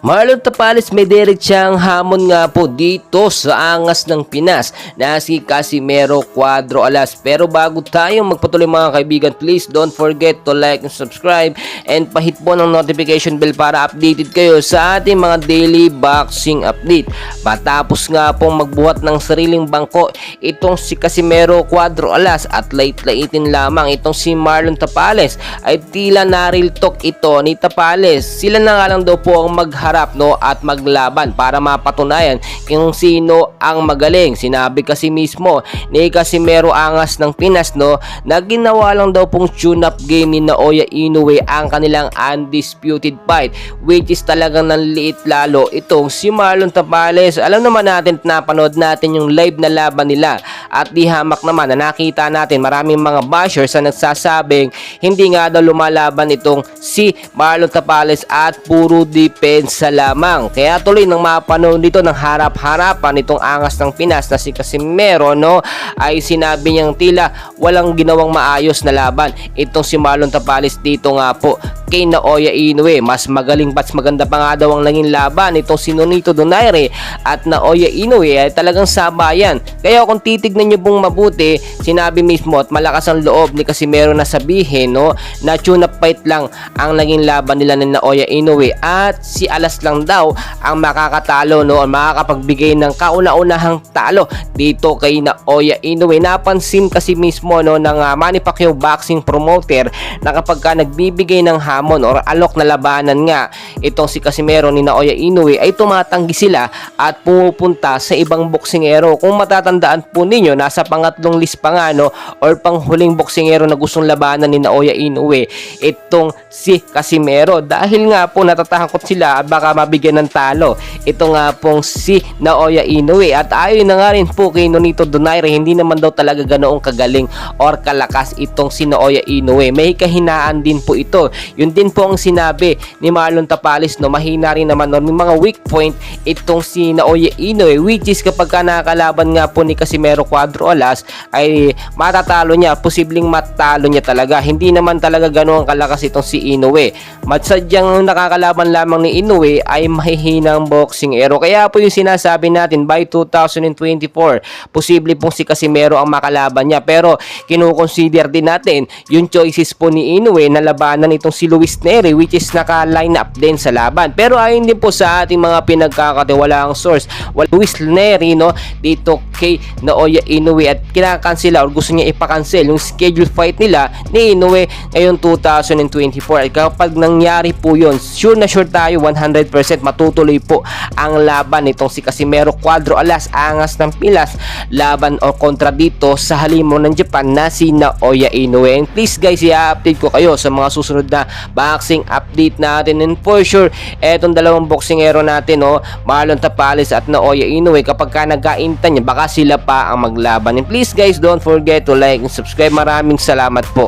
Marlon Tapales may diretsang hamon nga po dito sa angas ng Pinas na si Casimero Cuadro Alas. Pero bago tayo magpatuloy mga kaibigan, please don't forget to like and subscribe and pahit po ng notification bell para updated kayo sa ating mga daily boxing update. Matapos nga pong magbuhat ng sariling bangko itong si Casimero Cuadro Alas at lait-laitin lamang itong si Marlon Tapales ay tila nariltok ito ni Tapales. Sila na nga lang daw po ang magharap at maglaban para mapatunayan kung sino ang magaling. Sinabi kasi mismo ni Casimero Angas ng Pinas na ginawa lang daw pong tune-up game ni Naoya Inoue ang kanilang undisputed fight, which is talagang nanliit lalo itong si Marlon Tapales. Alam naman natin at napanood natin yung live na laban nila at di hamak naman na nakita natin maraming mga bashers na nagsasabing hindi nga daw lumalaban itong si Marlon Tapales at puro depensa lamang. Kaya tuloy nang mapanood dito ng harap-harapan itong angas ng Pinas na si Casimero ay sinabi niyang tila walang ginawang maayos na laban itong si Marlon Tapales dito nga po kay Naoya Inoue. Mas magaling mas maganda pa nga daw ang naging laban itong si Nonito Donaire at Naoya Inoue ay talagang sabayan. Kaya kung titignan niyo pong mabuti, sinabi mismo at malakas ang loob ni Casimero na sabihin na tune-up fight lang ang naging laban nila ni Naoya Inoue at si Alas lang daw ang makakatalo o makakapagbigay ng kauna-unahang talo dito kay Naoya Inoue. Napansin kasi mismo ng Manny Pacquiao boxing promoter na kapag ka nagbibigay ng hamon or alok na labanan nga itong si Casimero ni Naoya Inoue ay tumatanggi sila at pumupunta sa ibang boksingero. Kung matatandaan po ninyo, nasa pangatlong list pa nga or panghuling boksingero na gustong labanan ni Naoya Inoue itong si Casimero dahil nga po natatakot sila at baka mabigyan ng talo ito nga pong si Naoya Inoue. At ayon na nga rin po kay Nonito Donaire, hindi naman daw talaga ganoong kagaling or kalakas itong si Naoya Inoue. May kahinaan din po ito. Yun din po ang sinabi ni Marlon Tapales mahina rin naman may mga weak point itong si Naoya Inoue, which is kapag ka nakakalaban nga po ni Casimero Cuadro Alas ay matatalo niya, posibleng matalo niya talaga. Hindi naman talaga ganoong kalakas itong si Inoue. Matsadyang nakakalaban lamang ni Inoue ay mahihinang boksingero. Kaya po yung sinasabi natin by 2024 posible pong si Casimero ang makalaban niya, pero kinukonsider din natin yung choices po ni Inoue na labanan itong si Luis Neri, which is naka-line up din sa laban. Pero ayon din po sa ating mga pinagkakatiwalaang source, Luis Neri dito kay Naoya Inoue at kinakansela or gusto niya ipakansel yung schedule fight nila ni Inoue ngayong 2024. At kapag nangyari po yun, sure na sure tayo 100% matutuloy po ang laban nitong si Casimero Cuadro Alas, angas ng Pilas, laban o kontra dito sa halimo ng Japan na si Naoya Inoue. And please guys, i-update ko kayo sa mga susunod na boxing update natin, and for sure etong dalawang boksingero natin Marlon Tapales at Naoya Inoue, kapag ka nagkaintan niya baka sila pa ang maglaban. And please guys, don't forget to like and subscribe. Maraming salamat po.